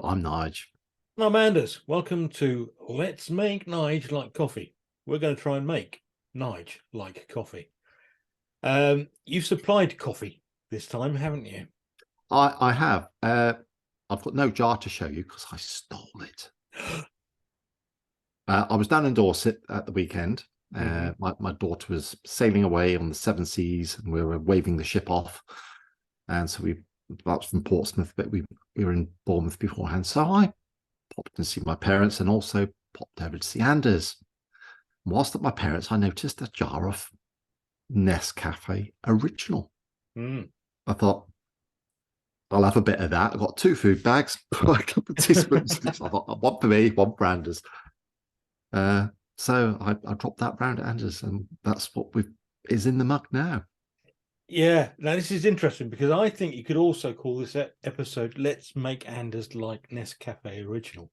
I'm Nige. I'm Anders. Welcome to Let's Make Nige Like Coffee. We're going to try and make Nige like coffee. You've supplied coffee this time, haven't you? I have. I've got no jar to show you because I stole it. I was down in Dorset at the weekend. My daughter was sailing away on the seven seas, and we were waving the ship off. And so that was from Portsmouth, but we were in Bournemouth beforehand. So I popped to see my parents and also popped over to see Anders. Whilst at my parents, I noticed a jar of Nescafe Original. I thought, I'll have a bit of that. I got 2 food bags, a couple of teaspoons. I thought, one for me, one for Anders. So I dropped that round at Anders, and that's what is in the mug now. Yeah, now this is interesting because I think you could also call this episode "Let's Make Anders Like Nescafe Original."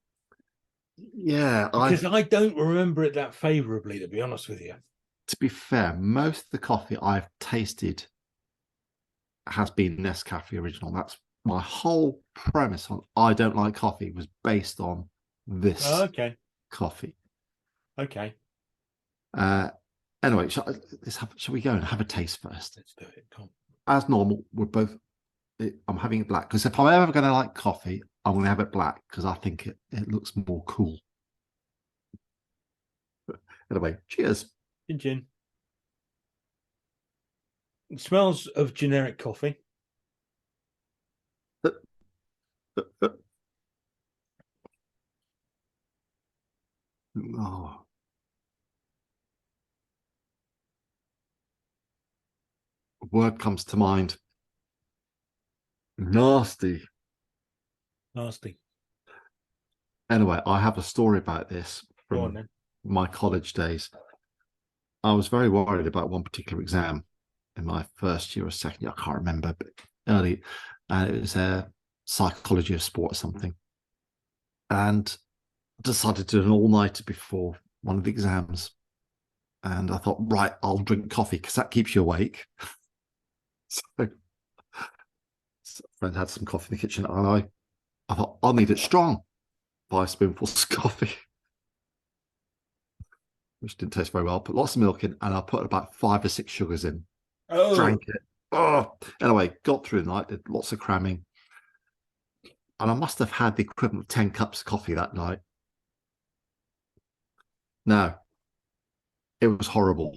Yeah, because I don't remember it that favorably, to be honest with you. To be fair, most of the coffee I've tasted has been Nescafe Original. That's my whole premise on I don't like coffee was based on this coffee. Okay. Anyway, shall we go and have a taste first? Let's do it. Come on. As normal, I'm having it black because if I'm ever going to like coffee, I'm going to have it black because I think it looks more cool. But anyway, cheers. Gin. It smells of generic coffee. Oh. A word comes to mind. Nasty. Anyway, I have a story about this from my college days. I was very worried about one particular exam in my first year or second year. I can't remember, but early. And it was a psychology of sport or something. And I decided to do an all-nighter before one of the exams. And I thought, right, I'll drink coffee because that keeps you awake. So a friend had some coffee in the kitchen, and I thought, I'll need it strong. 5 spoonfuls of coffee, which didn't taste very well. Put lots of milk in, and I put about 5 or 6 sugars in. Drank it. Anyway, got through the night, did lots of cramming. And I must have had the equivalent of 10 cups of coffee that night. Now, it was horrible.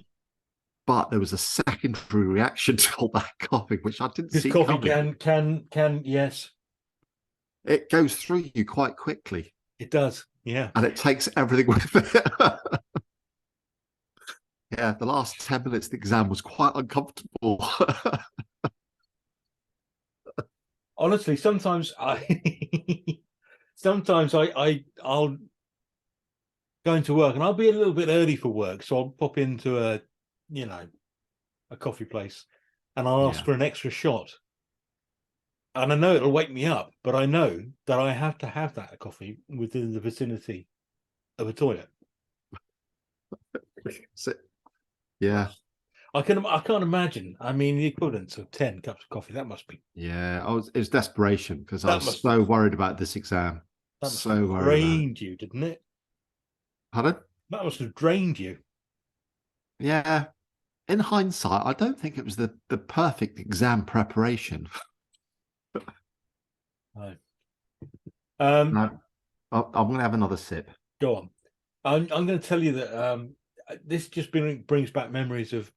But there was a secondary reaction to all that coffee, which I didn't see coming. Can yes. It goes through you quite quickly. It does, yeah. And it takes everything with it. Yeah, the last 10 minutes of the exam was quite uncomfortable. Honestly, sometimes I'll go into work and I'll be a little bit early for work, so I'll pop into a coffee place and I'll ask for an extra shot. And I know it'll wake me up, but I know that I have to have that coffee within the vicinity of a toilet. Yeah. I can't imagine. I mean, the equivalent of 10 cups of coffee, that must be. Yeah, it was desperation because I was so worried about this exam. That must have drained you, didn't it? Pardon? That must have drained you. Yeah. In hindsight, I don't think it was the perfect exam preparation. No. No, I'm going to have another sip. Go on. I'm going to tell you that this just brings back memories of,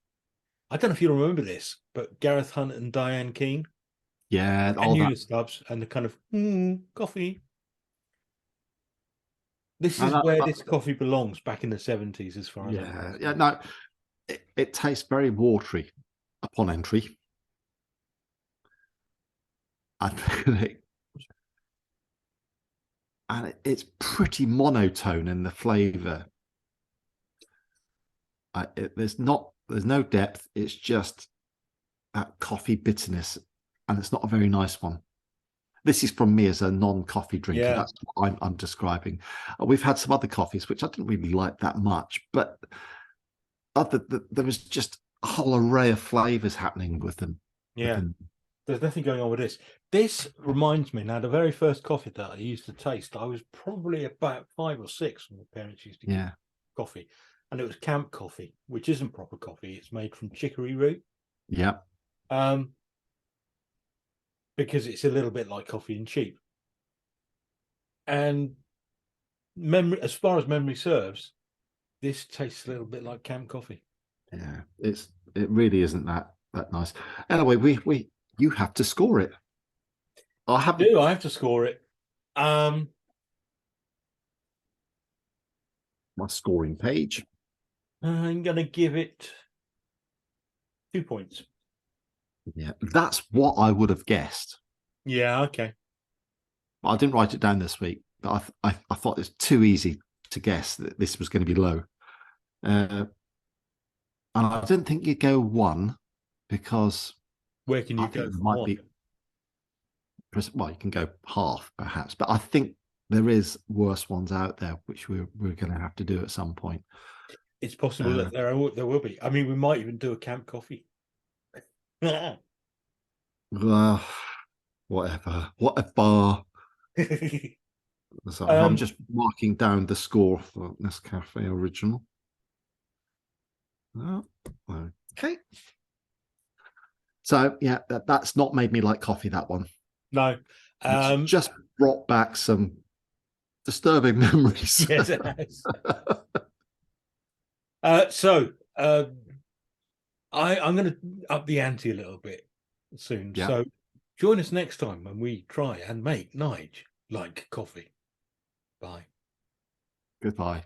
I don't know if you remember this, but Gareth Hunt and Diane Keane. Yeah. And Eula Stubbs and the kind of coffee. This is where this coffee belongs back in the 70s, as far as I know. Yeah, no, it tastes very watery upon entry. And it's pretty monotone in the flavour. There's no depth. It's just that coffee bitterness, and it's not a very nice one. This is from me as a non-coffee drinker. Yeah. That's what I'm describing. We've had some other coffees which I didn't really like that much, but there was just a whole array of flavours happening with them. Yeah. There's nothing going on with this. This reminds me now, the very first coffee that I used to taste, I was probably about 5 or 6 when my parents used to give coffee. And it was camp coffee, which isn't proper coffee. It's made from chicory root. Yeah. Because it's a little bit like coffee and cheap. And memory, as far as memory serves, this tastes a little bit like camp coffee. Yeah, it really isn't that nice. Anyway, you have to score it. I have to score it. My scoring page. I'm gonna give it 2 points. Yeah, that's what I would have guessed. Yeah, okay. I didn't write it down this week, but I thought it's too easy to guess that this was going to be low. And I didn't think you'd go 1 because where can you go from might 1? be, well, you can go half perhaps, but I think there is worse ones out there which we're going to have to do at some point. It's possible that there will be. I mean, we might even do a camp coffee. Whatever. So I'm just marking down the score for Nescafe original. Oh, okay. So yeah, that's not made me like coffee, that one. No. It's just brought back some disturbing memories. Yes, it has. I'm going to up the ante a little bit soon. Yeah. So join us next time when we try and make Nige like coffee. Bye. Goodbye.